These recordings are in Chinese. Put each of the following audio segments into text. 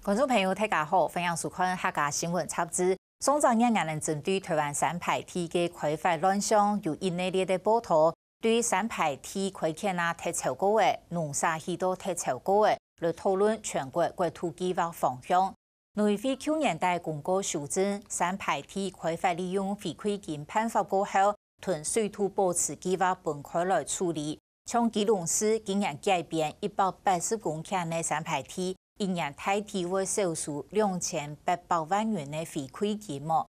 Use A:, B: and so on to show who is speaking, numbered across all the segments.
A: 观众朋友，大家好，欢迎收看客家新闻插枝。上周日，我们针对台湾三排梯的开发乱象，有一系列的报道，对三排梯开建啊提超高的，农沙许多提超高的，来讨论全国国土计划方向。农委会去年底公告修正三排梯开发利用回馈金判罚过后，屯水土保持计划分开来处理。像基隆市今年改变180公顷的三排梯。一年大体会收取2800万元的回馈金么？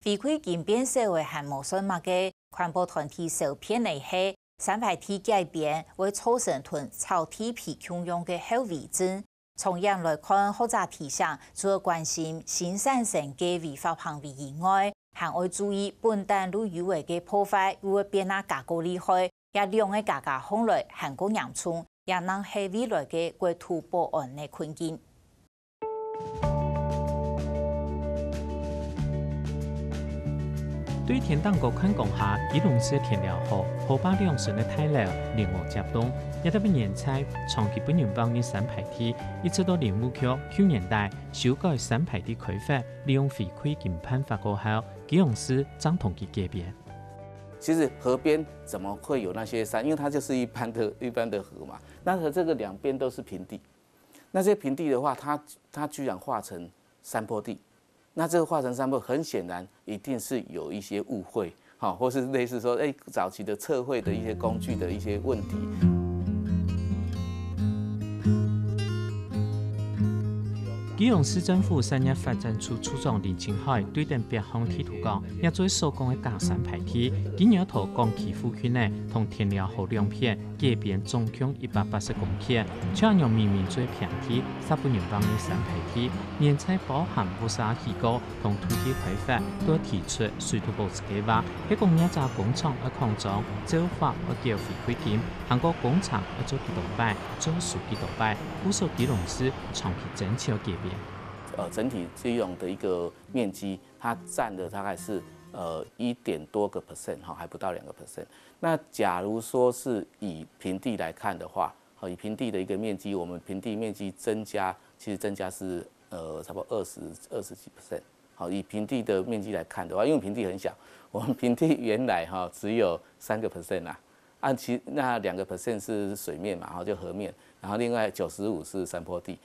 A: 回馈金变少为还无算么个？环保团体受骗的是三排梯改变会造成屯草地皮穷用的后遗症。从样来看，或者提倡除了关心新产生的违法行为以外，还要注意本单路余围的破坏会变啊加高厉害，也两个价格风来韩国洋葱。也让係未來嘅國土保安嘅困境。
B: 對田當局看講下，基隆市田寮河河壩兩順嘅太流連河接東，一特別年菜長期不能幫嘅三排梯，一直到林務局去年底修改三排梯開發，利用回饋金判罰過後，基隆市將同佢改變。
C: 其實河邊怎麼會有那些山？因為它就是一般的河嘛。那和這個兩邊都是平地，那些平地的話，它居然劃成山坡地。那這個劃成山坡，很顯然一定是有一些誤會，好，或是類似說，早期的測繪的一些工具的一些問題。
B: 基隆市政府產業發展處處長林清海對等別項提圖講，也做手工嘅假三排梯，今年頭江岐附近呢，同田寮河兩片改變總共180公頃，將用明明做平梯，18年幫嘅三排梯，年菜包含烏沙起高同土地開發，都提出水土保持計劃，喺工業加工廠嘅擴張，做法要叫回饋金，韓國工廠要做幾多倍，做數幾多倍，鼓勵基隆市長期整體嘅改變。
C: 整體基隆的一個面積，它佔的大概是1點多個%，還不到2%。那假如說是以平地來看的話，以平地的一個面積，我們平地面積增加，其實增加是差不多20幾%。好，以平地的面積來看的話，因為平地很小，我們平地原來只有3個%啦，那2個%是水面嘛，就河面，然後另外95%是山坡地。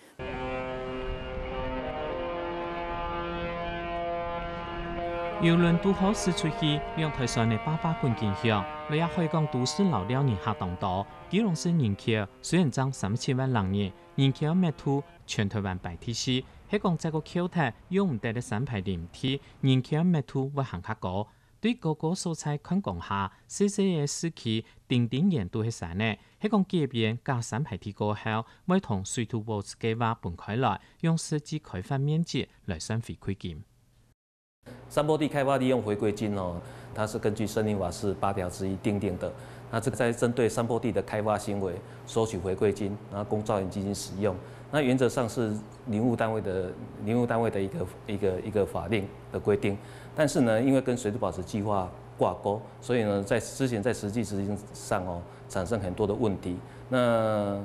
B: 郵輪都好駛出去，兩台山的800公斤響，你也可以講都市老了年下當道。基隆市人口雖然漲37萬人，人口密度全台灣排第4，係講這個口頭用唔得的三排林梯，人口密度會行較高。對各個所在看講下，細細嘅市區定年都係山呢，係講改變加三排梯過後，會同水土保持計劃分開來，用實際開發面積來算回饋金。
D: 山坡地開發利用回饋金它是根據森林法是8條之一訂定的。那這個在針對山坡地的開發行為收取回饋金，然後供造園基金使用。那原則上是林務單位的一個法令的規定。但是呢，因為跟水土保持計劃掛鈎，所以呢，之前在實際執行上產生很多的問題。那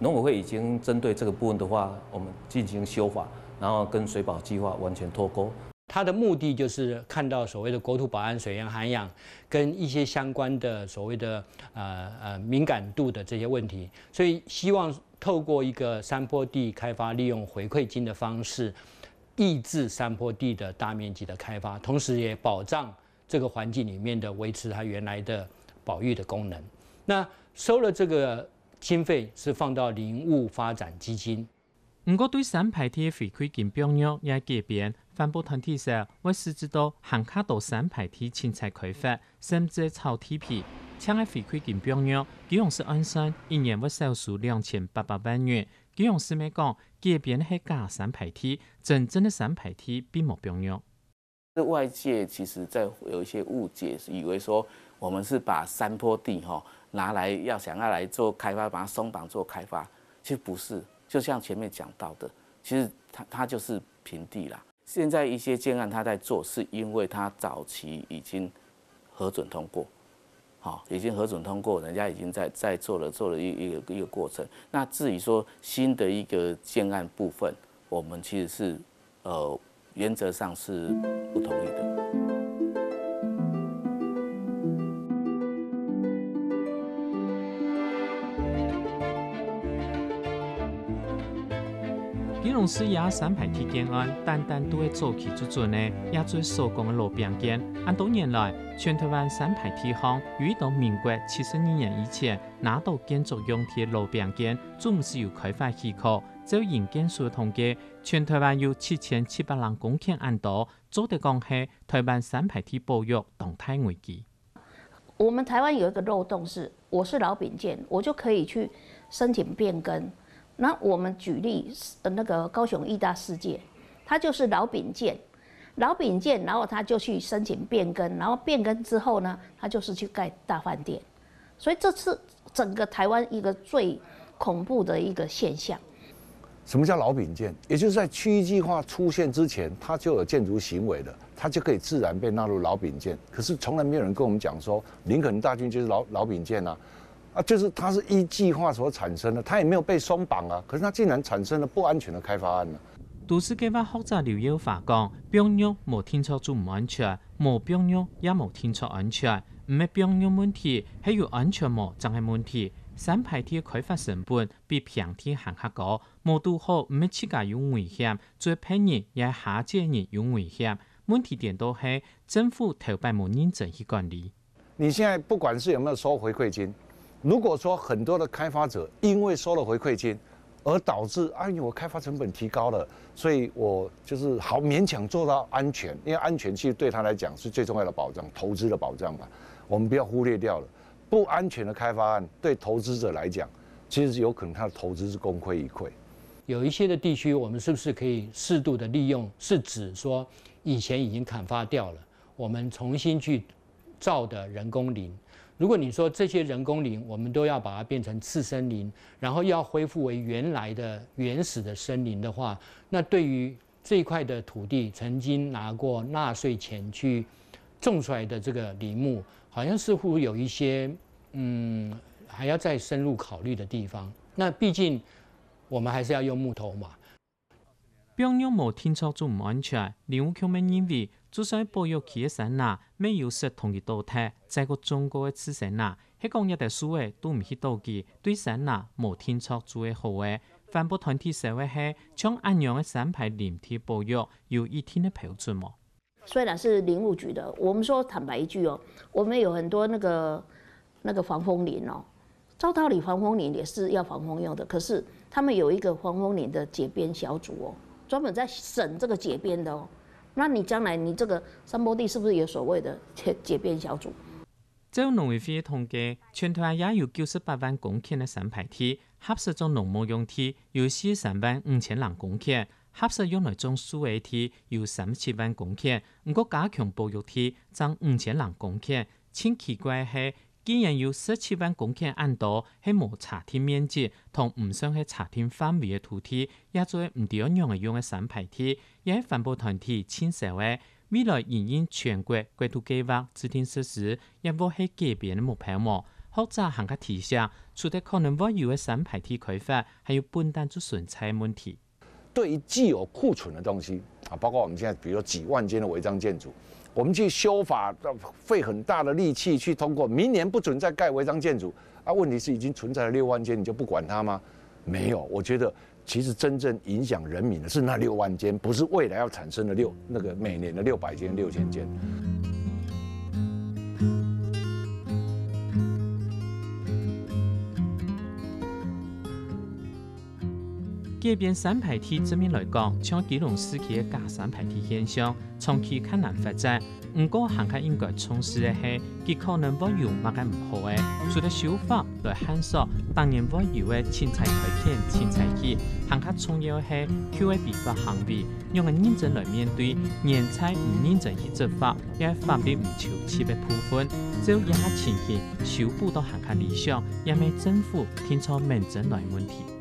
D: 農委會已經針對這個部分的話，我們進行修法，然後跟水保計劃完全脫鈎。
E: 它的目的就是看到所謂的國土保安、水源涵養跟一些相關的所謂的敏感度的這些問題，所以希望透過一個山坡地開發，利用回饋金的方式，抑制山坡地的大面積的開發，同時也保障這個環境裡面的維持它原來的保育的功能。那收了這個經費是放到林務發展基金。
B: 不過對三排梯回饋金標約也改變，環保團體說會實質到行卡到三排梯青菜開發，甚至草地皮，請嘅回饋金標約，基隆市按算一年會收數2800萬元。基隆市咪講改變係假三排梯，真正的三排梯並冇標約。
C: 外界其實在有一些誤解，以為說我們是把山坡地拿來想要來做開發，把它鬆綁做開發，其實不是。就像前面講到的，其實它就是平地啦。現在一些建案它在做，是因為它早期已經核准通過，已經核准通過，人家已經在做了一個過程。那至於說新的一個建案部分，我们其实是原则上是不同意的。
B: 基隆市也三排铁建案，单都会早期做准呢，也做手工的路边建。按多年来，全台湾三排铁行遇到民国72年以前拿到建筑用地的路边建，总是有开发许可。照营建署统计，全台湾有7700人公顷按多，做得讲是台湾三排铁保育动态危机。
F: 我们台湾有一个漏洞是，我是老丙建，我就可以去申请变更。那我们举例，那个高雄义大世界，它就是老丙建，然后他就去申请变更，然后变更之后呢，他就是去盖大饭店，所以这是整个台湾一个最恐怖的一个现象。
G: 什么叫老丙建？也就是在区域计划出现之前，它就有建筑行为的，它就可以自然被纳入老丙建。可是从来没有人跟我们讲说，林肯大郡就是老丙建啊。就是它是依计划所产生的，它也没有被松绑啊，可是它竟然产生了不安全的开发案呢。
B: 都市计划复杂留有法讲，标约无天错就唔安全，无标约也无天错安全，唔系标约问題，係有安全無真係問題。三排鐵開發成本比平鐵還較高，無拄好唔係設計有危險，最便宜也係下借人有危險。問題點都係政府頭擺冇認真去管理。
G: 你現在不管是有沒有收回饋金。如果说很多的开发者因为收了回馈金，而导致我开发成本提高了，所以我就是好勉强做到安全，因为安全其实对他来讲是最重要的保障，投资的保障吧。我们不要忽略掉了，不安全的开发案对投资者来讲，其实有可能他的投资是功亏一篑。
E: 有一些的地区，我们是不是可以适度的利用？是指说以前已经砍伐掉了，我们重新去造的人工林。如果你说这些人工林，我们都要把它变成次生林，然后要恢复为原来的原始的森林的话，那对于这一块的土地曾经拿过纳税钱去种出来的这个林木，好像似乎有一些还要再深入考虑的地方。那毕竟我们还是要用木头嘛。
B: 标约無天錯就唔安全，林務局們認為，就算保育區嘅山呐，沒有設同一道體，在個中國嘅次山呐，喺講一啲數嘅都唔去登記，對山呐無天錯做嘅好嘅，環保團體社會係將安樣嘅三排林體保育有一定嘅標準喎。
F: 雖然是林務局的，我們說坦白一句哦，我們有很多那個防風林哦，照道理防風林也是要防風用的，可是他們有一個防風林的解編小組哦。專門在審這個解編的哦，那你將來你這個山坡地是不是有所謂的解編小組？
B: 照農委會統計，全台也有98萬公頃嘅三排鐵，合適種農務用地有43萬5000人公頃，合適用來種樹嘅地有37萬公頃，不過加強保育地爭5000人公頃。真奇怪係，既然有17萬公頃按多，係無查天面積同唔想係查天範圍嘅土地，也做唔點樣嘅用嘅三排鐵，也係環保團體簽社會，未來仍然全國國土計劃指定實施，也冇係改變嘅目標喎。學者行個提醒，除咗可能會有嘅三排鐵開發，還有本單就存在問題。
G: 對於既有庫存的東西包括我們現在比如說幾萬間的違章建築。我們去修法，費很大的力氣去通過，明年不准再蓋違章建築問題是已經存在了6萬間，你就不管它嗎？沒有，我覺得其實真正影響人民的是那6萬間，不是未來要產生的每年的600間、6000間。
B: 改變三排鐵這面來講，像基隆市區嘅假三排鐵現象，長期較難發展。不過行家應該重視嘅係，佢可能會有乜嘅唔好嘅，除咗修法來限索，當然會有嘅青菜開闢、青菜期，行家重要係佢會違法行為，用個認真來面對，年菜唔認真去執法，也法律唔求起被判分，只要一下情形修補到行家理想，也未政府聽錯認真來問題。